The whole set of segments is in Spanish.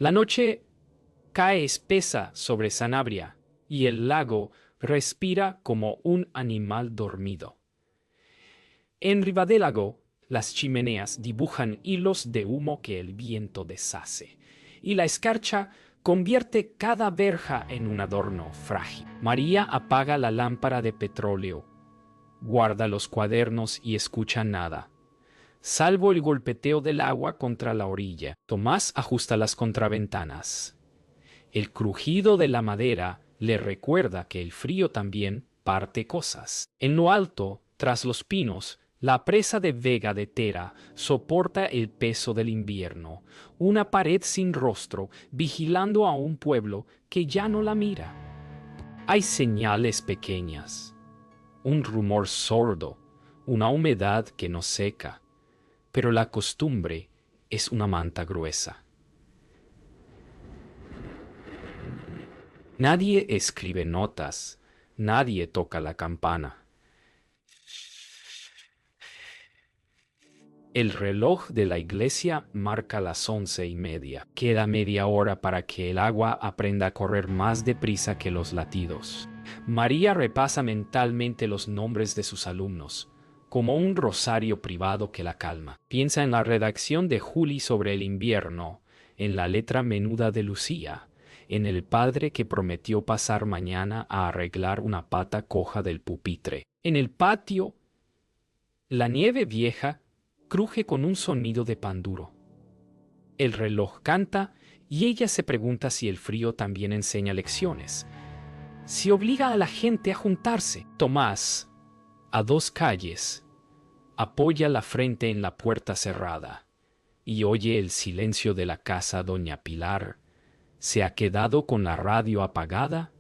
La noche cae espesa sobre Sanabria y el lago respira como un animal dormido. En Ribadélago, las chimeneas dibujan hilos de humo que el viento deshace, y la escarcha convierte cada verja en un adorno frágil. María apaga la lámpara de petróleo, guarda los cuadernos y escucha nada, salvo el golpeteo del agua contra la orilla. Tomás ajusta las contraventanas. El crujido de la madera le recuerda que el frío también parte cosas. En lo alto, tras los pinos, la presa de Vega de Tera soporta el peso del invierno, una pared sin rostro vigilando a un pueblo que ya no la mira. Hay señales pequeñas, un rumor sordo, una humedad que no seca, pero la costumbre es una manta gruesa. Nadie escribe notas, nadie toca la campana. El reloj de la iglesia marca las 11:30. Queda media hora para que el agua aprenda a correr más deprisa que los latidos. María repasa mentalmente los nombres de sus alumnos, como un rosario privado que la calma. Piensa en la redacción de Juli sobre el invierno, en la letra menuda de Lucía, en el padre que prometió pasar mañana a arreglar una pata coja del pupitre. En el patio, la nieve vieja cruje con un sonido de pan duro. El reloj canta y ella se pregunta si el frío también enseña lecciones, si obliga a la gente a juntarse. Tomás, a 2 calles, apoya la frente en la puerta cerrada y oye el silencio de la casa. Doña Pilar se ha quedado con la radio apagada,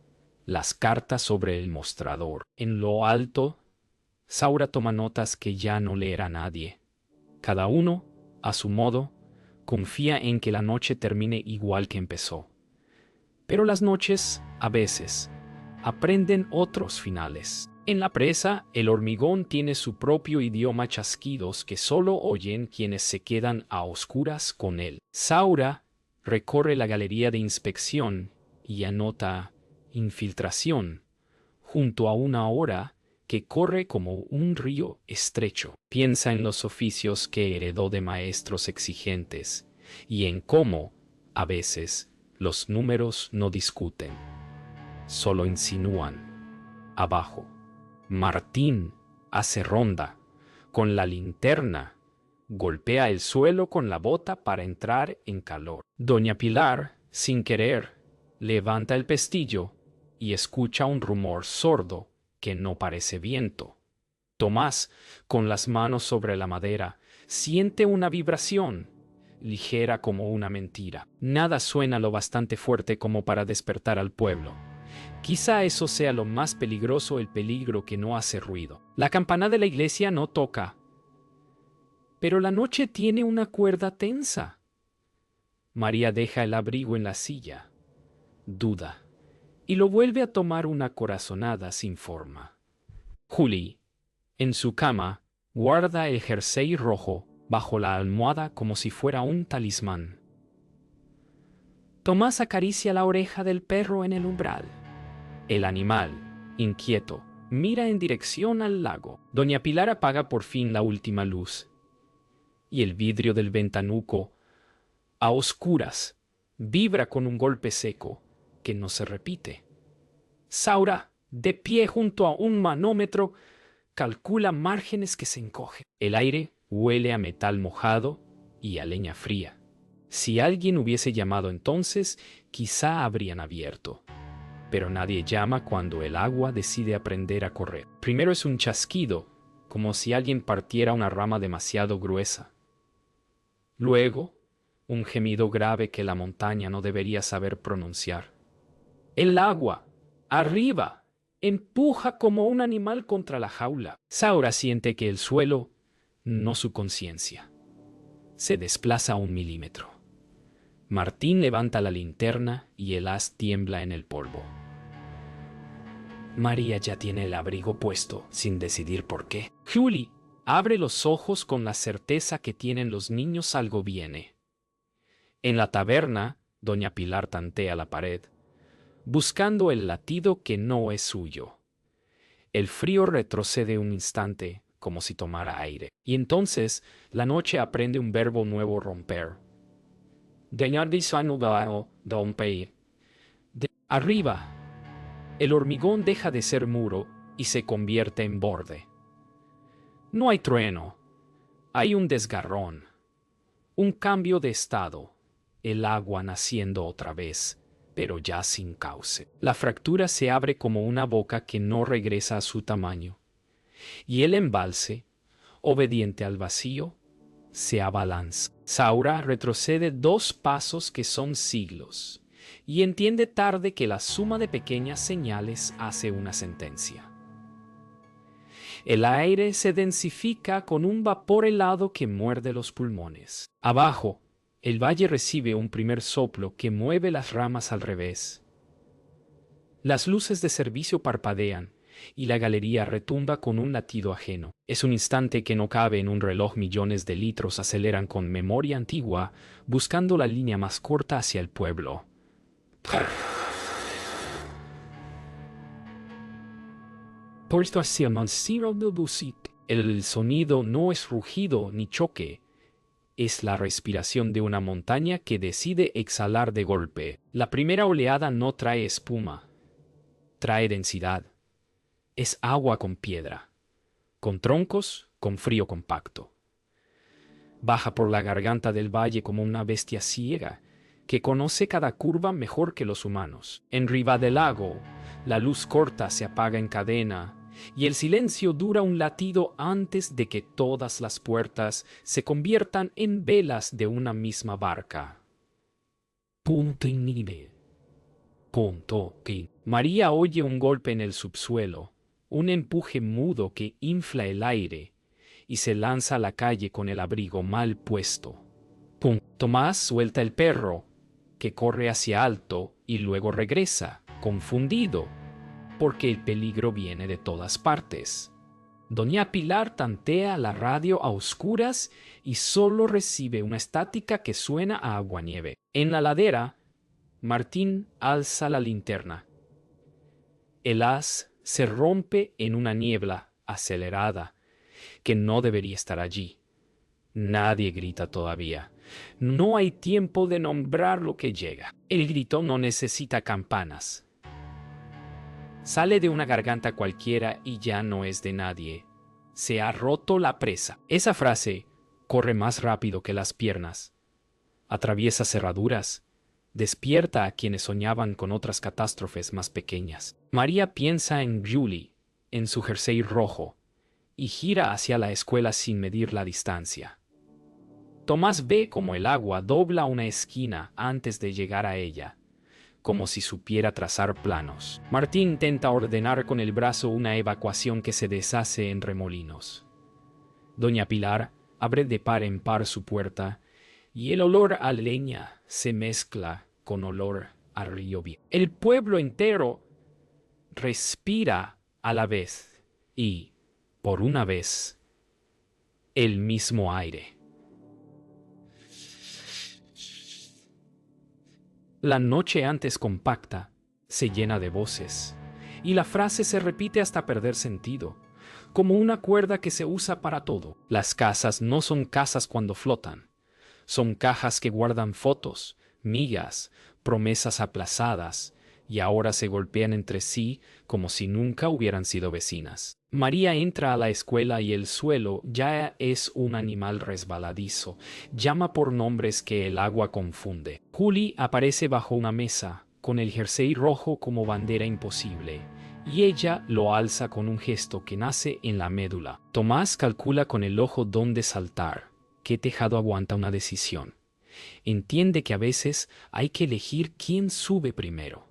las cartas sobre el mostrador. En lo alto, Saura toma notas que ya no leerá nadie. Cada uno, a su modo, confía en que la noche termine igual que empezó. Pero las noches, a veces, aprenden otros finales. En la presa, el hormigón tiene su propio idioma, chasquidos que solo oyen quienes se quedan a oscuras con él. Saura recorre la galería de inspección y anota infiltración junto a una hora que corre como un río estrecho. Piensa en los oficios que heredó de maestros exigentes y en cómo, a veces, los números no discuten, solo insinúan. Abajo, Martín hace ronda con la linterna, golpea el suelo con la bota para entrar en calor. Doña Pilar, sin querer, levanta el pestillo y escucha un rumor sordo que no parece viento. Tomás, con las manos sobre la madera, siente una vibración, ligera como una mentira. Nada suena lo bastante fuerte como para despertar al pueblo. Quizá eso sea lo más peligroso, el peligro que no hace ruido. La campana de la iglesia no toca, pero la noche tiene una cuerda tensa. María deja el abrigo en la silla, duda, y lo vuelve a tomar una corazonada sin forma. Juli, en su cama, guarda el jersey rojo bajo la almohada como si fuera un talismán. Tomás acaricia la oreja del perro en el umbral. El animal, inquieto, mira en dirección al lago. Doña Pilar apaga por fin la última luz, y el vidrio del ventanuco, a oscuras, vibra con un golpe seco que no se repite. Saura, de pie junto a un manómetro, calcula márgenes que se encogen. El aire huele a metal mojado y a leña fría. Si alguien hubiese llamado entonces, quizá habrían abierto. Pero nadie llama cuando el agua decide aprender a correr. Primero es un chasquido, como si alguien partiera una rama demasiado gruesa. Luego, un gemido grave que la montaña no debería saber pronunciar. El agua, arriba, empuja como un animal contra la jaula. Saura siente que el suelo, no su conciencia, se desplaza 1 milímetro. Martín levanta la linterna y el haz tiembla en el polvo. María ya tiene el abrigo puesto, sin decidir por qué. Juli abre los ojos con la certeza que tienen los niños: algo viene. En la taberna, Doña Pilar tantea la pared, buscando el latido que no es suyo. El frío retrocede un instante, como si tomara aire. Y entonces la noche aprende un verbo nuevo: romper. Arriba, el hormigón deja de ser muro y se convierte en borde. No hay trueno, hay un desgarrón, un cambio de estado, el agua naciendo otra vez, pero ya sin cauce. La fractura se abre como una boca que no regresa a su tamaño, y el embalse, obediente al vacío, se abalanza. Saura retrocede 2 pasos que son siglos, y entiende tarde que la suma de pequeñas señales hace una sentencia. El aire se densifica con un vapor helado que muerde los pulmones. Abajo, el valle recibe un primer soplo que mueve las ramas al revés. Las luces de servicio parpadean y la galería retumba con un latido ajeno. Es un instante que no cabe en un reloj. Millones de litros aceleran con memoria antigua, buscando la línea más corta hacia el pueblo. El sonido no es rugido ni choque, es la respiración de una montaña que decide exhalar de golpe. La primera oleada no trae espuma, trae densidad. Es agua con piedra, con troncos, con frío compacto. Baja por la garganta del valle como una bestia ciega, que conoce cada curva mejor que los humanos. En riba del lago, la luz corta se apaga en cadena, y el silencio dura un latido antes de que todas las puertas se conviertan en velas de una misma barca. Punto inhibe. Punto que. María oye un golpe en el subsuelo, un empuje mudo que infla el aire, y se lanza a la calle con el abrigo mal puesto. Tomás suelta el perro, que corre hacia alto y luego regresa, confundido, porque el peligro viene de todas partes. Doña Pilar tantea la radio a oscuras y solo recibe una estática que suena a aguanieve. En la ladera, Martín alza la linterna. El haz se rompe en una niebla acelerada que no debería estar allí. Nadie grita todavía. No hay tiempo de nombrar lo que llega. El grito no necesita campanas. Sale de una garganta cualquiera y ya no es de nadie. Se ha roto la presa. Esa frase corre más rápido que las piernas. Atraviesa cerraduras. Despierta a quienes soñaban con otras catástrofes más pequeñas. María piensa en Julie, en su jersey rojo, y gira hacia la escuela sin medir la distancia. Tomás ve cómo el agua dobla una esquina antes de llegar a ella, como si supiera trazar planos. Martín intenta ordenar con el brazo una evacuación que se deshace en remolinos. Doña Pilar abre de par en par su puerta y el olor a leña se mezcla con olor a río viejo. El pueblo entero respira a la vez y, por una vez, el mismo aire. La noche antes compacta se llena de voces, y la frase se repite hasta perder sentido, como una cuerda que se usa para todo. Las casas no son casas cuando flotan, son cajas que guardan fotos, migas, promesas aplazadas, y ahora se golpean entre sí como si nunca hubieran sido vecinas. María entra a la escuela y el suelo ya es un animal resbaladizo. Llama por nombres que el agua confunde. Julie aparece bajo una mesa, con el jersey rojo como bandera imposible, y ella lo alza con un gesto que nace en la médula. Tomás calcula con el ojo dónde saltar, qué tejado aguanta una decisión. Entiende que a veces hay que elegir quién sube primero.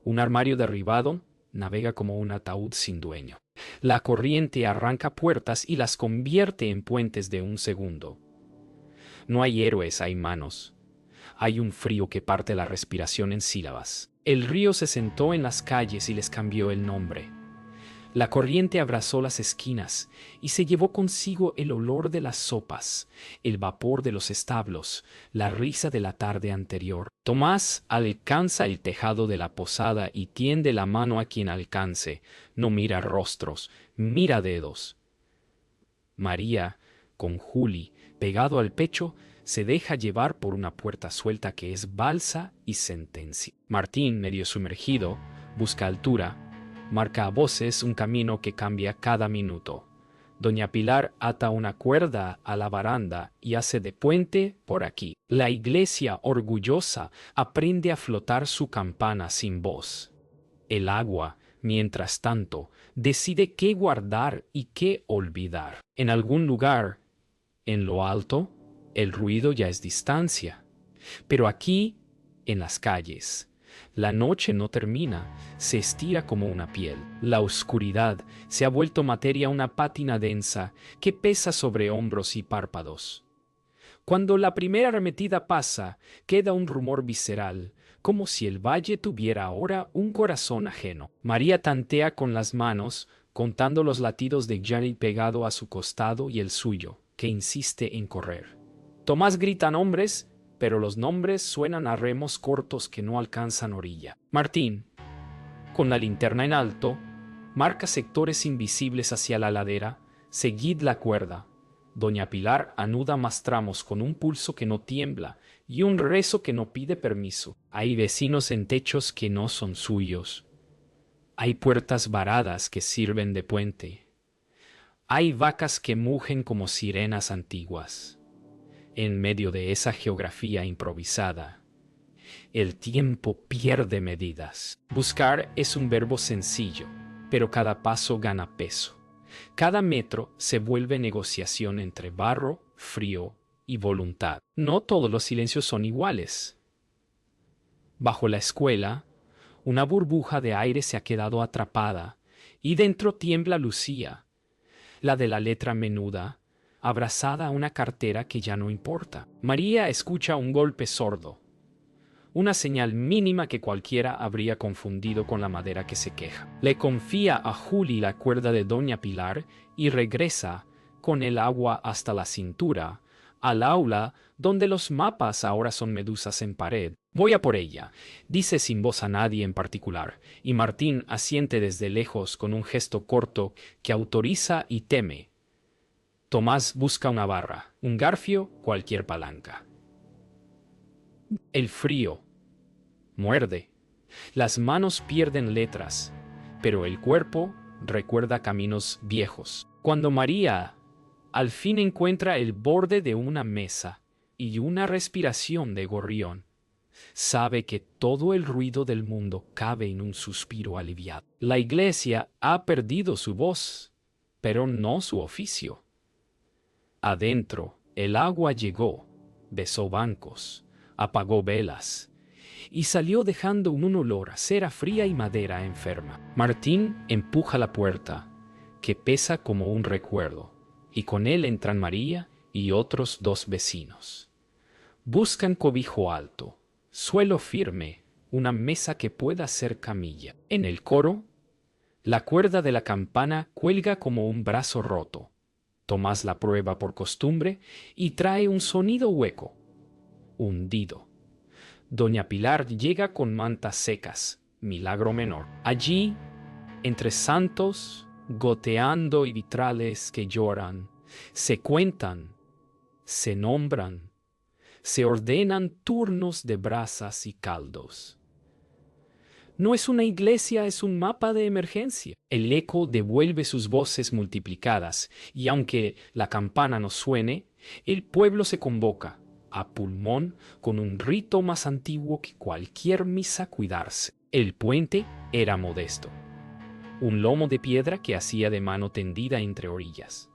Un armario derribado navega como un ataúd sin dueño. La corriente arranca puertas y las convierte en puentes de un segundo. No hay héroes, hay manos. Hay un frío que parte la respiración en sílabas. El río se sentó en las calles y les cambió el nombre. La corriente abrazó las esquinas y se llevó consigo el olor de las sopas, el vapor de los establos, la risa de la tarde anterior. Tomás alcanza el tejado de la posada y tiende la mano a quien alcance. No mira rostros, mira dedos. María, con Juli pegado al pecho, se deja llevar por una puerta suelta que es balsa y sentencia. Martín, medio sumergido, busca altura, marca a voces un camino que cambia cada minuto. Doña Pilar ata una cuerda a la baranda y hace de puente por aquí. La iglesia, orgullosa, aprende a flotar su campana sin voz. El agua, mientras tanto, decide qué guardar y qué olvidar. En algún lugar, en lo alto, el ruido ya es distancia. Pero aquí, en las calles, la noche no termina, se estira como una piel. La oscuridad se ha vuelto materia, una pátina densa que pesa sobre hombros y párpados. Cuando la primera arremetida pasa, queda un rumor visceral, como si el valle tuviera ahora un corazón ajeno. María tantea con las manos, contando los latidos de Johnny pegado a su costado y el suyo, que insiste en correr. Tomás grita nombres, pero los nombres suenan a remos cortos que no alcanzan orilla. Martín, con la linterna en alto, marca sectores invisibles hacia la ladera. Seguid la cuerda. Doña Pilar anuda más tramos con un pulso que no tiembla y un rezo que no pide permiso. Hay vecinos en techos que no son suyos. Hay puertas varadas que sirven de puente. Hay vacas que mugen como sirenas antiguas. En medio de esa geografía improvisada, el tiempo pierde medidas. Buscar es un verbo sencillo, pero cada paso gana peso. Cada metro se vuelve negociación entre barro, frío y voluntad. No todos los silencios son iguales. Bajo la escuela, una burbuja de aire se ha quedado atrapada y dentro tiembla Lucía, la de la letra menuda, abrazada a una cartera que ya no importa. María escucha un golpe sordo, una señal mínima que cualquiera habría confundido con la madera que se queja. Le confía a Juli la cuerda de Doña Pilar y regresa, con el agua hasta la cintura, al aula donde los mapas ahora son medusas en pared. Voy a por ella, dice sin voz a nadie en particular, y Martín asiente desde lejos con un gesto corto que autoriza y teme. Tomás busca una barra, un garfio, cualquier palanca. El frío muerde. Las manos pierden letras, pero el cuerpo recuerda caminos viejos. Cuando María al fin encuentra el borde de una mesa y una respiración de gorrión, sabe que todo el ruido del mundo cabe en un suspiro aliviado. La iglesia ha perdido su voz, pero no su oficio. Adentro, el agua llegó, besó bancos, apagó velas y salió dejando un olor a cera fría y madera enferma. Martín empuja la puerta, que pesa como un recuerdo, y con él entran María y otros dos vecinos. Buscan cobijo alto, suelo firme, una mesa que pueda ser camilla. En el coro, la cuerda de la campana cuelga como un brazo roto. Tomás la prueba por costumbre y trae un sonido hueco, hundido. Doña Pilar llega con mantas secas, milagro menor. Allí, entre santos, goteando y vitrales que lloran, se cuentan, se nombran, se ordenan turnos de brasas y caldos. No es una iglesia, es un mapa de emergencia. El eco devuelve sus voces multiplicadas, y aunque la campana no suene, el pueblo se convoca, a pulmón, con un rito más antiguo que cualquier misa cuidarse. El puente era modesto, un lomo de piedra que hacía de mano tendida entre orillas.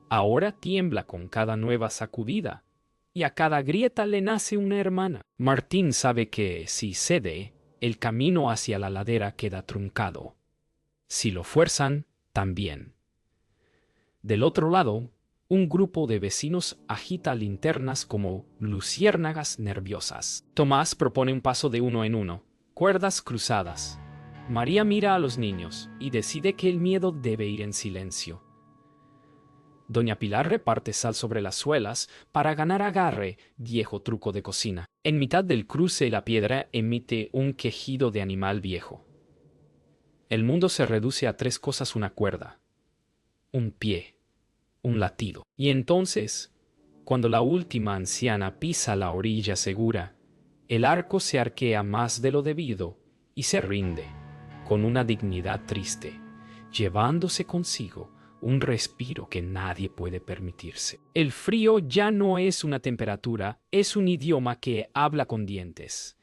Ahora tiembla con cada nueva sacudida, y a cada grieta le nace una hermana. Martín sabe que, si cede, el camino hacia la ladera queda truncado. Si lo fuerzan, también. Del otro lado, un grupo de vecinos agita linternas como luciérnagas nerviosas. Tomás propone un paso de uno en uno, cuerdas cruzadas. María mira a los niños y decide que el miedo debe ir en silencio. Doña Pilar reparte sal sobre las suelas para ganar agarre, viejo truco de cocina. En mitad del cruce la piedra emite un quejido de animal viejo. El mundo se reduce a tres cosas: una cuerda, un pie, un latido. Y entonces, cuando la última anciana pisa la orilla segura, el arco se arquea más de lo debido y se rinde, con una dignidad triste, llevándose consigo un respiro que nadie puede permitirse. El frío ya no es una temperatura, es un idioma que habla con dientes.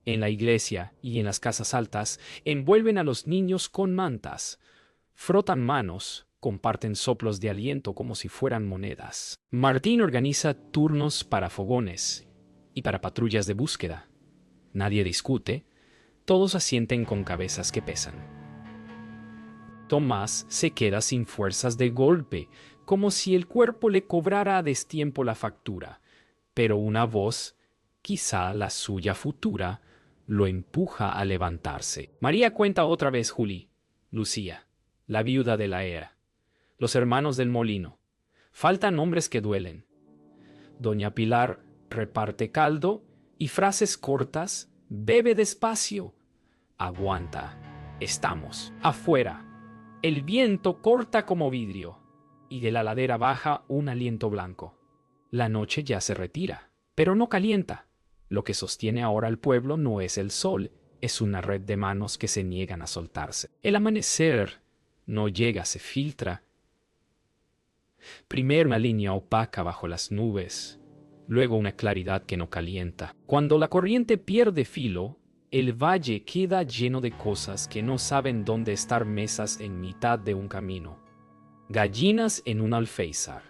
En la iglesia y en las casas altas envuelven a los niños con mantas, frotan manos, comparten soplos de aliento como si fueran monedas. Martín organiza turnos para fogones y para patrullas de búsqueda. Nadie discute, todos asienten con cabezas que pesan. Tomás se queda sin fuerzas de golpe, como si el cuerpo le cobrara a destiempo la factura, pero una voz, quizá la suya futura, lo empuja a levantarse. María cuenta otra vez Juli, Lucía, la viuda de la era, los hermanos del molino. Faltan nombres que duelen. Doña Pilar reparte caldo y frases cortas: bebe despacio, aguanta, estamos afuera. El viento corta como vidrio, y de la ladera baja un aliento blanco. La noche ya se retira, pero no calienta. Lo que sostiene ahora al pueblo no es el sol, es una red de manos que se niegan a soltarse. El amanecer no llega, se filtra. Primero una línea opaca bajo las nubes, luego una claridad que no calienta. Cuando la corriente pierde filo, el valle queda lleno de cosas que no saben dónde estar: mesas en mitad de un camino, gallinas en un alféizar,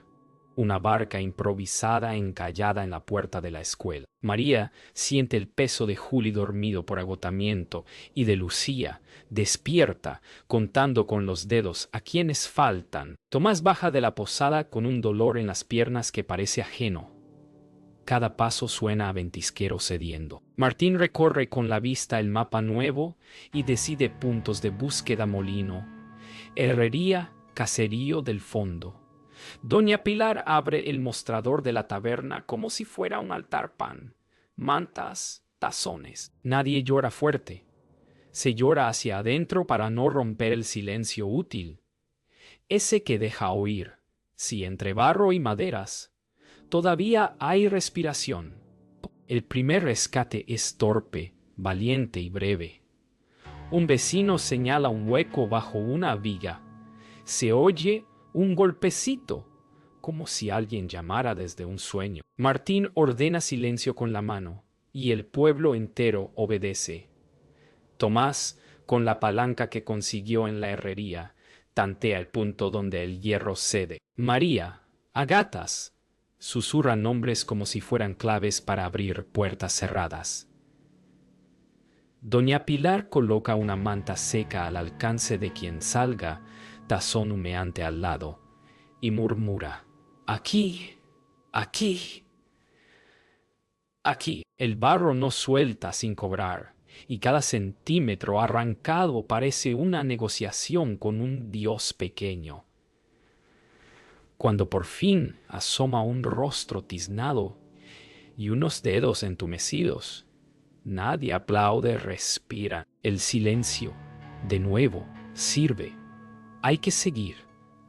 una barca improvisada encallada en la puerta de la escuela. María siente el peso de Juli dormido por agotamiento y de Lucía, despierta, contando con los dedos a quienes faltan. Tomás baja de la posada con un dolor en las piernas que parece ajeno. Cada paso suena a ventisquero cediendo. Martín recorre con la vista el mapa nuevo y decide puntos de búsqueda: molino, herrería, caserío del fondo. Doña Pilar abre el mostrador de la taberna como si fuera un altar: pan, mantas, tazones. Nadie llora fuerte. Se llora hacia adentro para no romper el silencio útil, ese que deja oír, si entre barro y maderas todavía hay respiración. El primer rescate es torpe, valiente y breve. Un vecino señala un hueco bajo una viga. Se oye un golpecito, como si alguien llamara desde un sueño. Martín ordena silencio con la mano, y el pueblo entero obedece. Tomás, con la palanca que consiguió en la herrería, tantea el punto donde el hierro cede. María, a gatas, susurra nombres como si fueran claves para abrir puertas cerradas. Doña Pilar coloca una manta seca al alcance de quien salga, tazón humeante al lado, y murmura: aquí, aquí, aquí. El barro no suelta sin cobrar, y cada centímetro arrancado parece una negociación con un dios pequeño. Cuando por fin asoma un rostro tiznado y unos dedos entumecidos, nadie aplaude, respira. El silencio, de nuevo, sirve. Hay que seguir.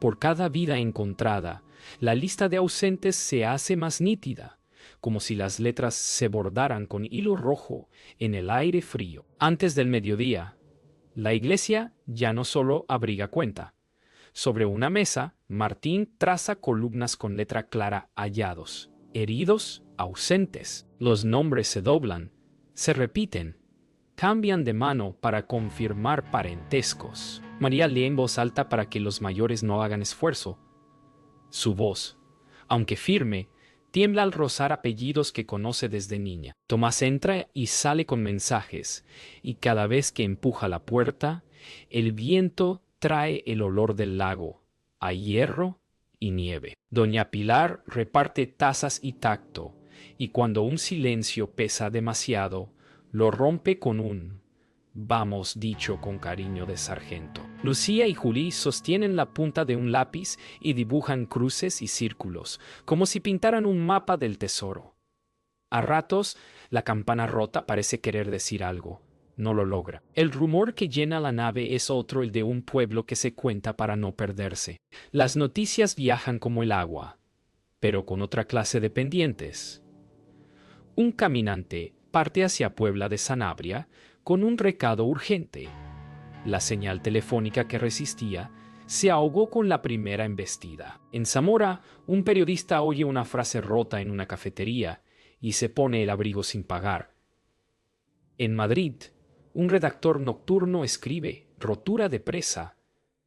Por cada vida encontrada, la lista de ausentes se hace más nítida, como si las letras se bordaran con hilo rojo en el aire frío. Antes del mediodía, la iglesia ya no solo abriga cuenta. Sobre una mesa, Martín traza columnas con letra clara: hallados, heridos, ausentes. Los nombres se doblan, se repiten, cambian de mano para confirmar parentescos. María lee en voz alta para que los mayores no hagan esfuerzo. Su voz, aunque firme, tiembla al rozar apellidos que conoce desde niña. Tomás entra y sale con mensajes, y cada vez que empuja la puerta, el viento trae el olor del lago, a hierro y nieve. Doña Pilar reparte tazas y tacto, y cuando un silencio pesa demasiado, lo rompe con un Vamos, dicho con cariño de sargento. Lucía y Julie sostienen la punta de un lápiz y dibujan cruces y círculos, como si pintaran un mapa del tesoro. A ratos, la campana rota parece querer decir algo. No lo logra. El rumor que llena la nave es otro, el de un pueblo que se cuenta para no perderse. Las noticias viajan como el agua, pero con otra clase de pendientes. Un caminante parte hacia Puebla de Sanabria con un recado urgente. La señal telefónica que resistía se ahogó con la primera embestida. En Zamora, un periodista oye una frase rota en una cafetería y se pone el abrigo sin pagar. En Madrid, un redactor nocturno escribe rotura de presa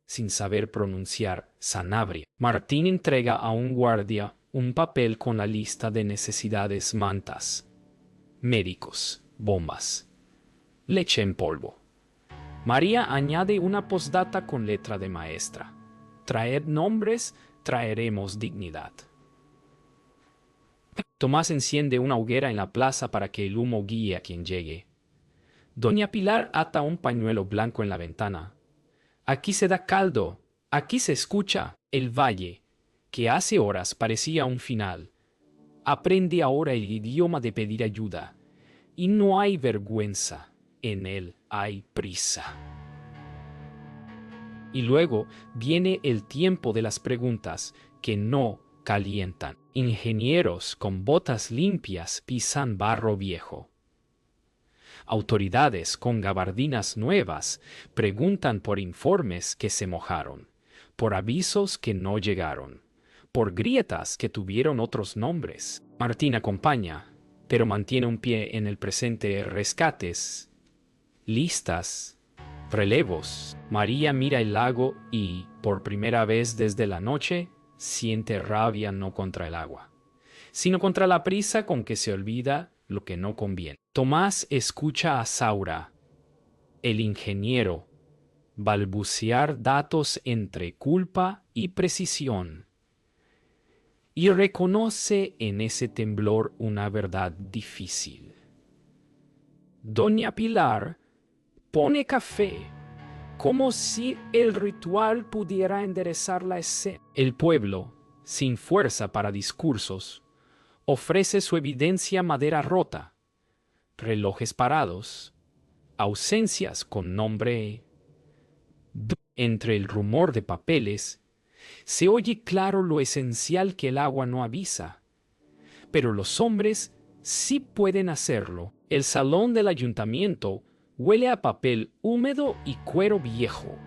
sin saber pronunciar Sanabria. Martín entrega a un guardia un papel con la lista de necesidades: mantas, médicos, bombas, leche en polvo. María añade una postdata con letra de maestra: traed nombres, traeremos dignidad. Tomás enciende una hoguera en la plaza para que el humo guíe a quien llegue. Doña Pilar ata un pañuelo blanco en la ventana. Aquí se da caldo, aquí se escucha el valle, que hace horas parecía un final. Aprende ahora el idioma de pedir ayuda, y no hay vergüenza, en él hay prisa. Y luego viene el tiempo de las preguntas que no calientan. Ingenieros con botas limpias pisan barro viejo. Autoridades con gabardinas nuevas preguntan por informes que se mojaron, por avisos que no llegaron, por grietas que tuvieron otros nombres. Martín acompaña, pero mantiene un pie en el presente: rescates, listas, relevos. María mira el lago y, por primera vez desde la noche, siente rabia no contra el agua, sino contra la prisa con que se olvida lo que no conviene. Tomás escucha a Saura, el ingeniero, balbucear datos entre culpa y precisión, y reconoce en ese temblor una verdad difícil. Doña Pilar pone café, como si el ritual pudiera enderezar la escena. El pueblo, sin fuerza para discursos, ofrece su evidencia: madera rota, relojes parados, ausencias con nombre. Entre el rumor de papeles, se oye claro lo esencial que el agua no avisa. Pero los hombres sí pueden hacerlo. El salón del ayuntamiento huele a papel húmedo y cuero viejo.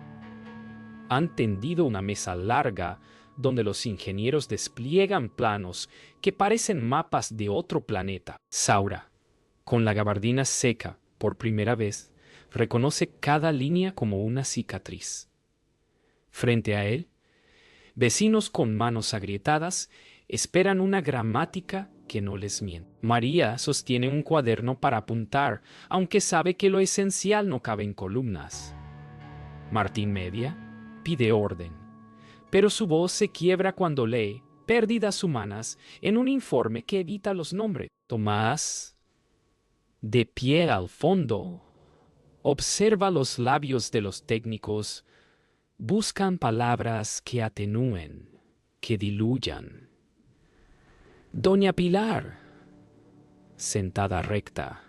Han tendido una mesa larga donde los ingenieros despliegan planos que parecen mapas de otro planeta. Saura, con la gabardina seca por primera vez, reconoce cada línea como una cicatriz. Frente a él, vecinos con manos agrietadas esperan una gramática que no les miente. María sostiene un cuaderno para apuntar, aunque sabe que lo esencial no cabe en columnas. Martín media, pide orden, pero su voz se quiebra cuando lee pérdidas humanas en un informe que evita los nombres. Tomás, de pie al fondo, observa los labios de los técnicos. Buscan palabras que atenúen, que diluyan. Doña Pilar, sentada recta,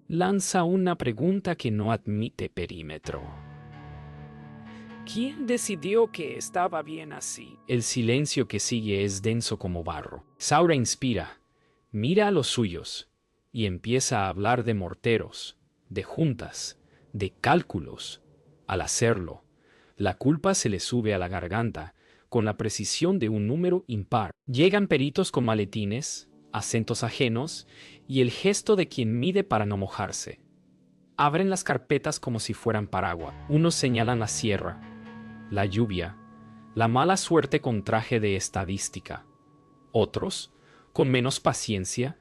lanza una pregunta que no admite perímetro. ¿Quién decidió que estaba bien así? El silencio que sigue es denso como barro. Saura inspira, mira a los suyos y empieza a hablar de morteros, de juntas, de cálculos. Al hacerlo, la culpa se le sube a la garganta con la precisión de un número impar. Llegan peritos con maletines, acentos ajenos y el gesto de quien mide para no mojarse. Abren las carpetas como si fueran paraguas. Unos señalan la sierra, la lluvia, la mala suerte con traje de estadística. Otros, con menos paciencia,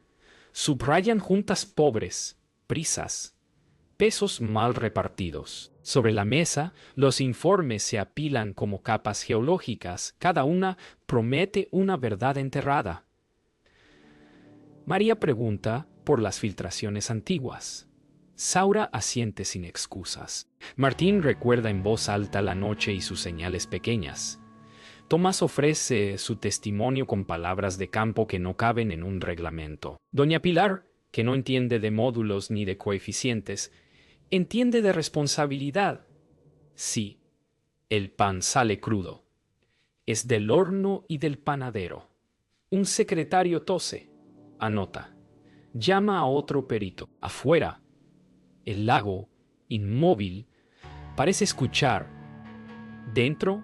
subrayan juntas pobres, prisas, pesos mal repartidos. Sobre la mesa, los informes se apilan como capas geológicas. Cada una promete una verdad enterrada. María pregunta por las filtraciones antiguas. Saura asiente sin excusas. Martín recuerda en voz alta la noche y sus señales pequeñas. Tomás ofrece su testimonio con palabras de campo que no caben en un reglamento. Doña Pilar, que no entiende de módulos ni de coeficientes, entiende de responsabilidad. Sí, el pan sale crudo. Es del horno y del panadero. Un secretario tose. Anota. Llama a otro perito. Afuera, el lago, inmóvil, parece escuchar. Dentro,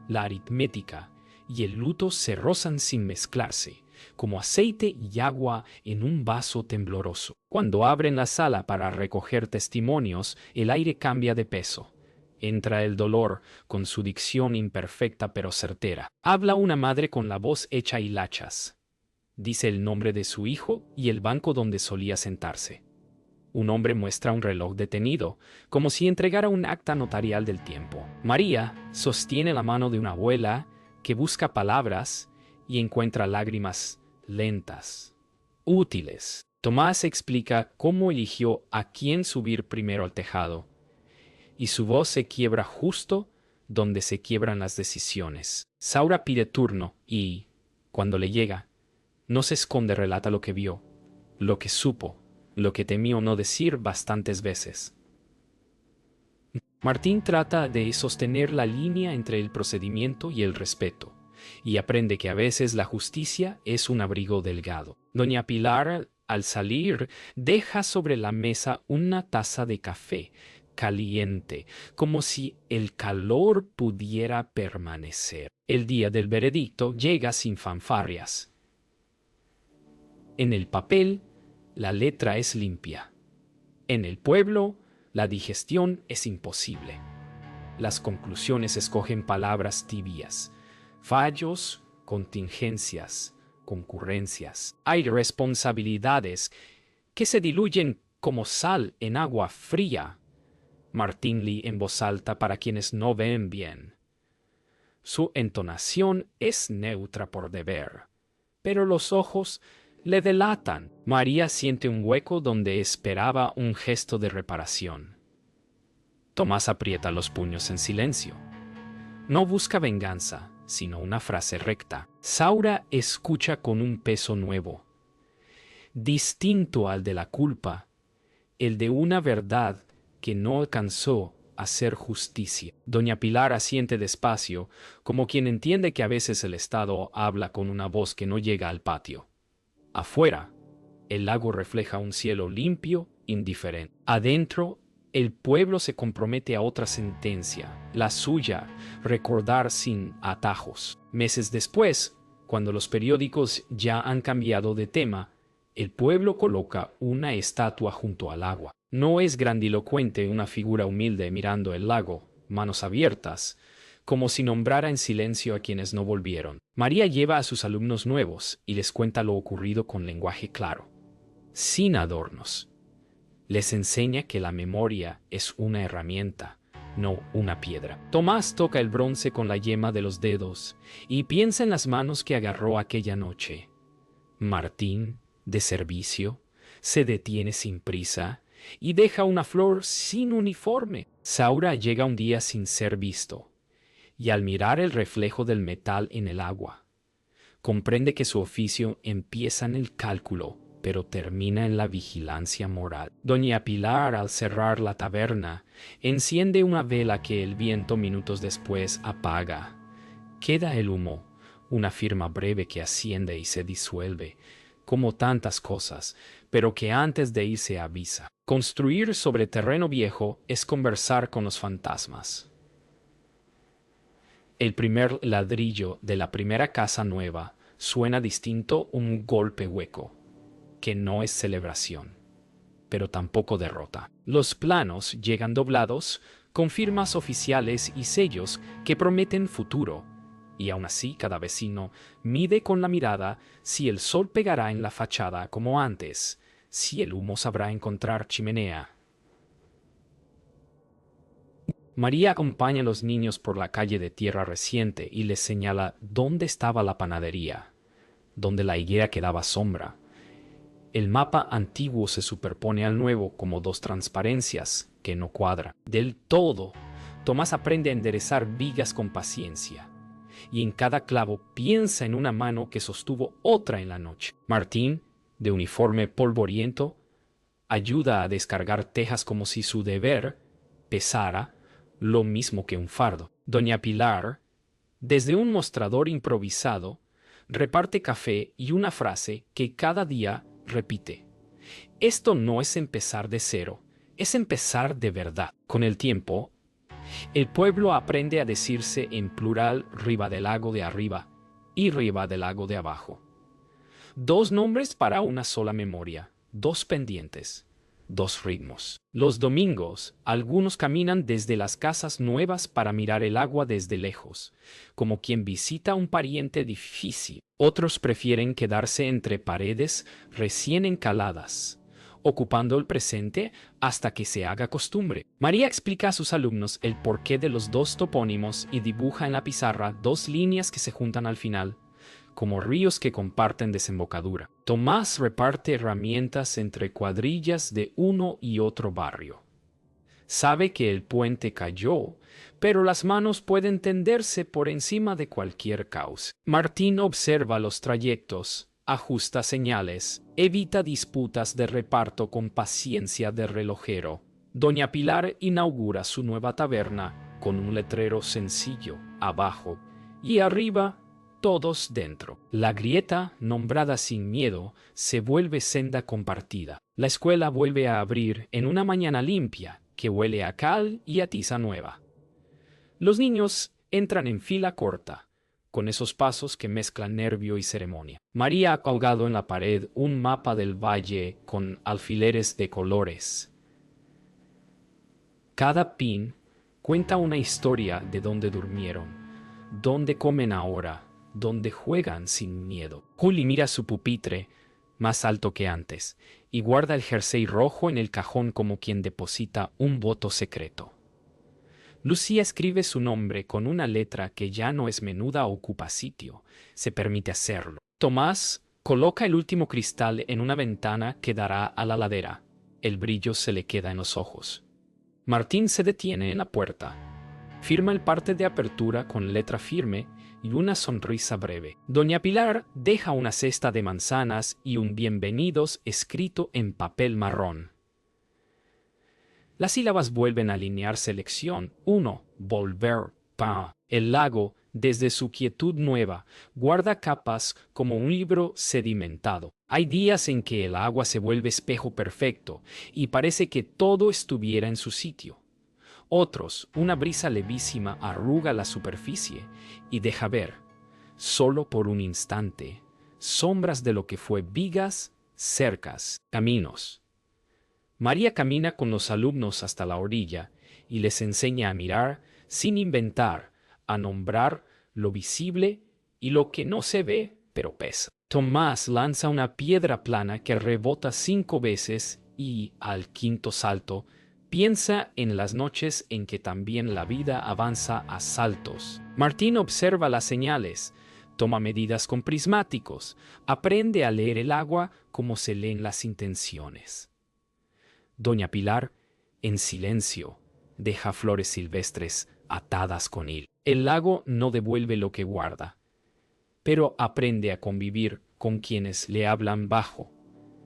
la aritmética y el luto se rozan sin mezclarse, como aceite y agua en un vaso tembloroso. Cuando abren la sala para recoger testimonios, el aire cambia de peso. Entra el dolor, con su dicción imperfecta pero certera. Habla una madre con la voz hecha hilachas. Dice el nombre de su hijo y el banco donde solía sentarse. Un hombre muestra un reloj detenido, como si entregara un acta notarial del tiempo. María sostiene la mano de una abuela que busca palabras y encuentra lágrimas lentas, útiles. Tomás explica cómo eligió a quién subir primero al tejado, y su voz se quiebra justo donde se quiebran las decisiones. Saura pide turno y, cuando le llega, no se esconde, relata lo que vio, lo que supo, lo que temió no decir bastantes veces. Martín trata de sostener la línea entre el procedimiento y el respeto, y aprende que a veces la justicia es un abrigo delgado. Doña Pilar, al salir, deja sobre la mesa una taza de café caliente, como si el calor pudiera permanecer. El día del veredicto llega sin fanfarrias. En el papel, la letra es limpia. En el pueblo, la digestión es imposible. Las conclusiones escogen palabras tibias, fallos, contingencias, concurrencias. Hay responsabilidades que se diluyen como sal en agua fría. Martín lee en voz alta para quienes no ven bien. Su entonación es neutra por deber, pero los ojos le delatan. María siente un hueco donde esperaba un gesto de reparación. Tomás aprieta los puños en silencio. No busca venganza, sino una frase recta. Saura escucha con un peso nuevo, distinto al de la culpa, el de una verdad que no alcanzó a hacer justicia. Doña Pilar asiente despacio, como quien entiende que a veces el Estado habla con una voz que no llega al patio. Afuera, el lago refleja un cielo limpio, indiferente. Adentro, el pueblo se compromete a otra sentencia, la suya, recordar sin atajos. Meses después, cuando los periódicos ya han cambiado de tema, el pueblo coloca una estatua junto al agua. No es grandilocuente, una figura humilde mirando el lago, manos abiertas, como si nombrara en silencio a quienes no volvieron. María lleva a sus alumnos nuevos y les cuenta lo ocurrido con lenguaje claro, sin adornos. Les enseña que la memoria es una herramienta, no una piedra. Tomás toca el bronce con la yema de los dedos y piensa en las manos que agarró aquella noche. Martín, de servicio, se detiene sin prisa y deja una flor sin uniforme. Saura llega un día sin ser visto, y al mirar el reflejo del metal en el agua, comprende que su oficio empieza en el cálculo, pero termina en la vigilancia moral. Doña Pilar, al cerrar la taberna, enciende una vela que el viento minutos después apaga. Queda el humo, una firma breve que asciende y se disuelve, como tantas cosas, pero que antes de irse avisa. Construir sobre terreno viejo es conversar con los fantasmas. El primer ladrillo de la primera casa nueva suena distinto, un golpe hueco, que no es celebración, pero tampoco derrota. Los planos llegan doblados, con firmas oficiales y sellos que prometen futuro, y aún así cada vecino mide con la mirada si el sol pegará en la fachada como antes, si el humo sabrá encontrar chimenea. María acompaña a los niños por la calle de tierra reciente y les señala dónde estaba la panadería, donde la higuera quedaba sombra, El mapa antiguo se superpone al nuevo como dos transparencias que no cuadran del todo. Tomás aprende a enderezar vigas con paciencia, y en cada clavo piensa en una mano que sostuvo otra en la noche. Martín, de uniforme polvoriento, ayuda a descargar tejas como si su deber pesara lo mismo que un fardo. Doña Pilar, desde un mostrador improvisado, reparte café y una frase que cada día repite. Esto no es empezar de cero, es empezar de verdad. Con el tiempo, el pueblo aprende a decirse en plural Riva del Lago de arriba y Riva del Lago de abajo. Dos nombres para una sola memoria, dos pendientes, dos ritmos. Los domingos, algunos caminan desde las casas nuevas para mirar el agua desde lejos, como quien visita a un pariente difícil. Otros prefieren quedarse entre paredes recién encaladas, ocupando el presente hasta que se haga costumbre. María explica a sus alumnos el porqué de los dos topónimos y dibuja en la pizarra dos líneas que se juntan al final, como ríos que comparten desembocadura. Tomás reparte herramientas entre cuadrillas de uno y otro barrio. Sabe que el puente cayó, pero las manos pueden tenderse por encima de cualquier cauce. Martín observa los trayectos, ajusta señales, evita disputas de reparto con paciencia de relojero. Doña Pilar inaugura su nueva taberna con un letrero sencillo abajo y arriba, todos dentro. La grieta, nombrada Sin Miedo, se vuelve senda compartida. La escuela vuelve a abrir en una mañana limpia que huele a cal y a tiza nueva. Los niños entran en fila corta, con esos pasos que mezclan nervio y ceremonia. María ha colgado en la pared un mapa del valle con alfileres de colores. Cada pin cuenta una historia de dónde durmieron, dónde comen ahora, dónde juegan sin miedo. Juli mira su pupitre, más alto que antes, y guarda el jersey rojo en el cajón como quien deposita un voto secreto. Lucía escribe su nombre con una letra que ya no es menuda o ocupa sitio. Se permite hacerlo. Tomás coloca el último cristal en una ventana que dará a la ladera. El brillo se le queda en los ojos. Martín se detiene en la puerta. Firma el parte de apertura con letra firme y una sonrisa breve. Doña Pilar deja una cesta de manzanas y un bienvenidos escrito en papel marrón. Las sílabas vuelven a alinearse. Lección 1. Volver. Pa. El lago, desde su quietud nueva, guarda capas como un libro sedimentado. Hay días en que el agua se vuelve espejo perfecto y parece que todo estuviera en su sitio. Otros, una brisa levísima arruga la superficie y deja ver, solo por un instante, sombras de lo que fue vigas, cercas, caminos. María camina con los alumnos hasta la orilla y les enseña a mirar sin inventar, a nombrar lo visible y lo que no se ve, pero pesa. Tomás lanza una piedra plana que rebota 5 veces y, al quinto salto, piensa en las noches en que también la vida avanza a saltos. Martín observa las señales, toma medidas con prismáticos, aprende a leer el agua como se leen las intenciones. Doña Pilar, en silencio, deja flores silvestres atadas con hilo. El lago no devuelve lo que guarda, pero aprende a convivir con quienes le hablan bajo,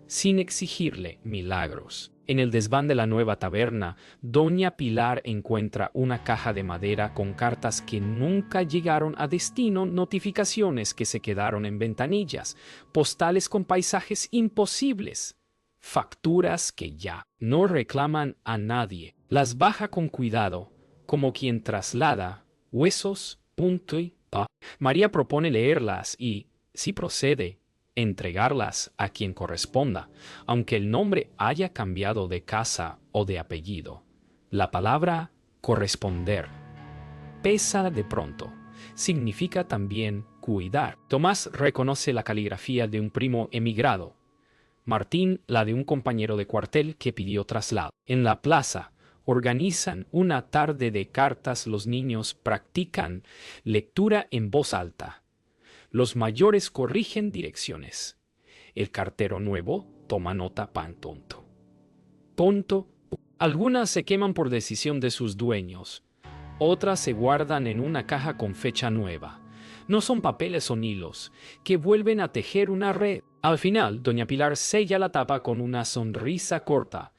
sin exigirle milagros. En el desván de la nueva taberna, Doña Pilar encuentra una caja de madera con cartas que nunca llegaron a destino, notificaciones que se quedaron en ventanillas, postales con paisajes imposibles, facturas que ya no reclaman a nadie. Las baja con cuidado, como quien traslada huesos, punto y pa. María propone leerlas y, si procede, entregarlas a quien corresponda, aunque el nombre haya cambiado de casa o de apellido. La palabra corresponder pesa de pronto. Significa también cuidar. Tomás reconoce la caligrafía de un primo emigrado. Martín la de un compañero de cuartel que pidió traslado. En la plaza organizan una tarde de cartas. Los niños practican lectura en voz alta. Los mayores corrigen direcciones. El cartero nuevo Toma nota, pan tonto. Tonto. Algunas se queman por decisión de sus dueños. Otras se guardan en una caja con fecha nueva. No son papeles, son hilos, que vuelven a tejer una red. Al final, doña Pilar sella la tapa con una sonrisa corta.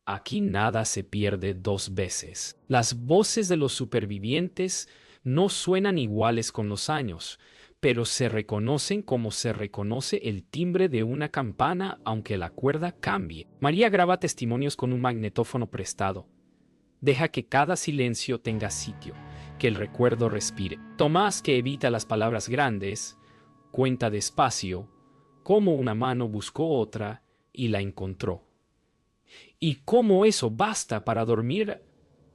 Aquí nada se pierde dos veces. Las voces de los supervivientes no suenan iguales con los años, pero se reconocen como se reconoce el timbre de una campana aunque la cuerda cambie. María graba testimonios con un magnetófono prestado. Deja que cada silencio tenga sitio, que el recuerdo respire. Tomás, que evita las palabras grandes, cuenta despacio cómo una mano buscó otra y la encontró. Y cómo eso basta para dormir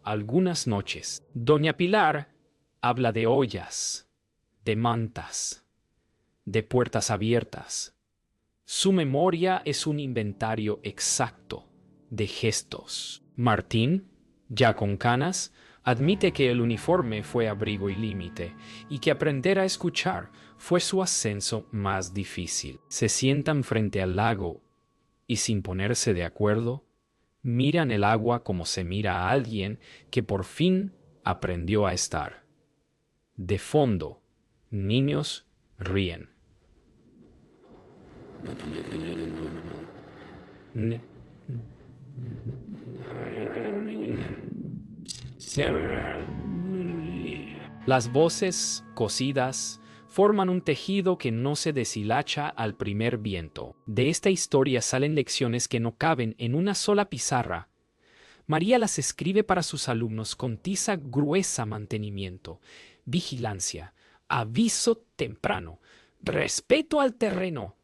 algunas noches. Doña Pilar habla de ollas, de mantas, de puertas abiertas. Su memoria es un inventario exacto de gestos. Martín, ya con canas, admite que el uniforme fue abrigo y límite, y que aprender a escuchar fue su ascenso más difícil. Se sientan frente al lago y, sin ponerse de acuerdo, miran el agua como se mira a alguien que por fin aprendió a estar. De fondo, niños ríen. Las voces, cosidas, forman un tejido que no se deshilacha al primer viento. De esta historia salen lecciones que no caben en una sola pizarra. María las escribe para sus alumnos con tiza gruesa: mantenimiento, vigilancia, aviso temprano, respeto al terreno.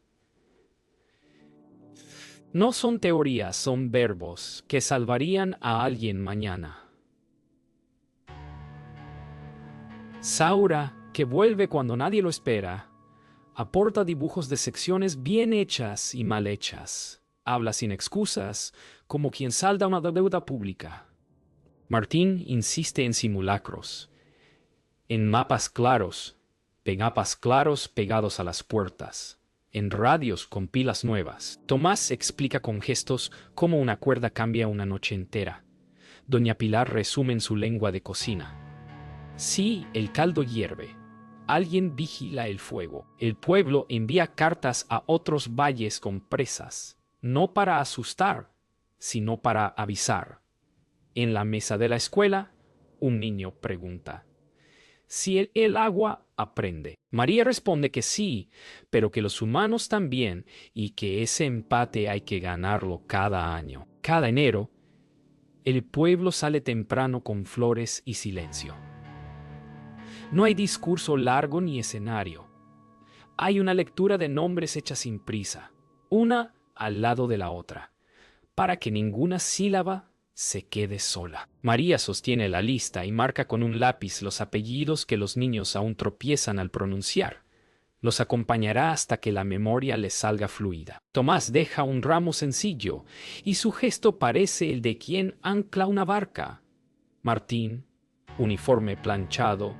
No son teorías, son verbos que salvarían a alguien mañana. Saura, que vuelve cuando nadie lo espera, aporta dibujos de secciones bien hechas y mal hechas. Habla sin excusas, como quien salda una deuda pública. Martín insiste en simulacros, en mapas claros pegados a las puertas, en radios con pilas nuevas. Tomás explica con gestos cómo una cuerda cambia una noche entera. Doña Pilar resume en su lengua de cocina. Sí, el caldo hierve. Alguien vigila el fuego. El pueblo envía cartas a otros valles con presas, no para asustar, sino para avisar. En la mesa de la escuela, un niño pregunta si el agua aprende. María responde que sí, pero que los humanos también, y que ese empate hay que ganarlo cada año. Cada enero, el pueblo sale temprano con flores y silencio. No hay discurso largo ni escenario. Hay una lectura de nombres hecha sin prisa, una al lado de la otra, para que ninguna sílaba se quede sola. María sostiene la lista y marca con un lápiz los apellidos que los niños aún tropiezan al pronunciar. Los acompañará hasta que la memoria les salga fluida. Tomás deja un ramo sencillo y su gesto parece el de quien ancla una barca. Martín, uniforme planchado,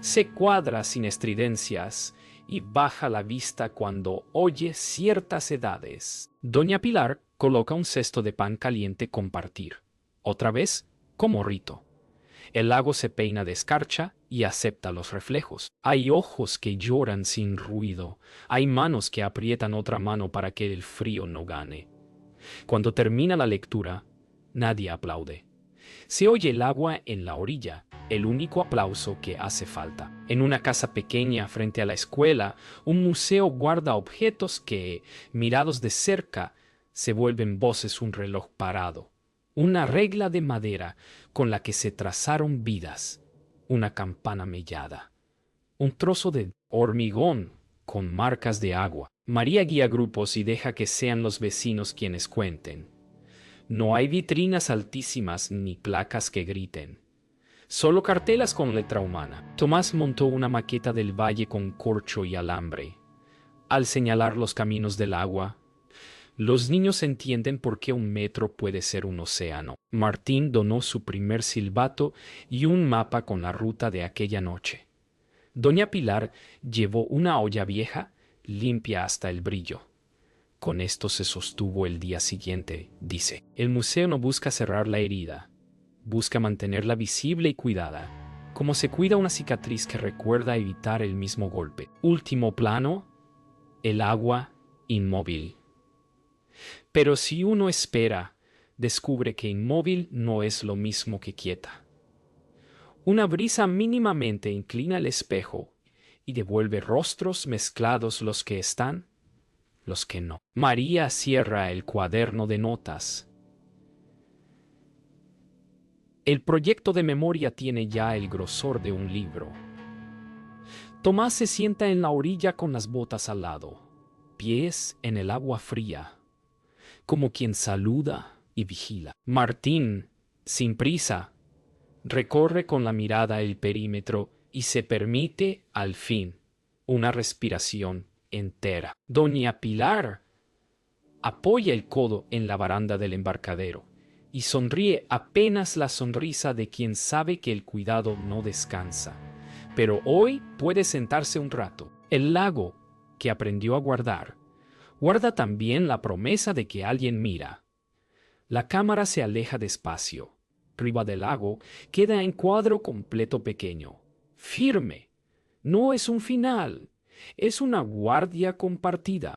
se cuadra sin estridencias y baja la vista cuando oye ciertas edades. Doña Pilar coloca un cesto de pan caliente compartir. Otra vez, como rito. El lago se peina de escarcha y acepta los reflejos. Hay ojos que lloran sin ruido. Hay manos que aprietan otra mano para que el frío no gane. Cuando termina la lectura, nadie aplaude. Se oye el agua en la orilla, el único aplauso que hace falta. En una casa pequeña frente a la escuela, un museo guarda objetos que, mirados de cerca, se vuelven voces: un reloj parado, una regla de madera con la que se trazaron vidas, una campana mellada, un trozo de hormigón con marcas de agua. María guía grupos y deja que sean los vecinos quienes cuenten. No hay vitrinas altísimas ni placas que griten. Solo cartelas con letra humana. Tomás montó una maqueta del valle con corcho y alambre. Al señalar los caminos del agua, los niños entienden por qué un metro puede ser un océano. Martín donó su primer silbato y un mapa con la ruta de aquella noche. Doña Pilar llevó una olla vieja, limpia hasta el brillo. Con esto se sostuvo el día siguiente, dice. El museo no busca cerrar la herida, busca mantenerla visible y cuidada, como se cuida una cicatriz que recuerda evitar el mismo golpe. Último plano, el agua inmóvil. Pero si uno espera, descubre que inmóvil no es lo mismo que quieta. Una brisa mínimamente inclina el espejo y devuelve rostros mezclados los que están, los que no. María cierra el cuaderno de notas. El proyecto de memoria tiene ya el grosor de un libro. Tomás se sienta en la orilla con las botas al lado, pies en el agua fría, como quien saluda y vigila. Martín, sin prisa, recorre con la mirada el perímetro y se permite, al fin, una respiración entera. Doña Pilar apoya el codo en la baranda del embarcadero y sonríe apenas la sonrisa de quien sabe que el cuidado no descansa. Pero hoy puede sentarse un rato. El lago, que aprendió a guardar, guarda también la promesa de que alguien mira. La cámara se aleja despacio. Arriba del lago queda en cuadro completo pequeño, firme. No es un final, es una guardia compartida.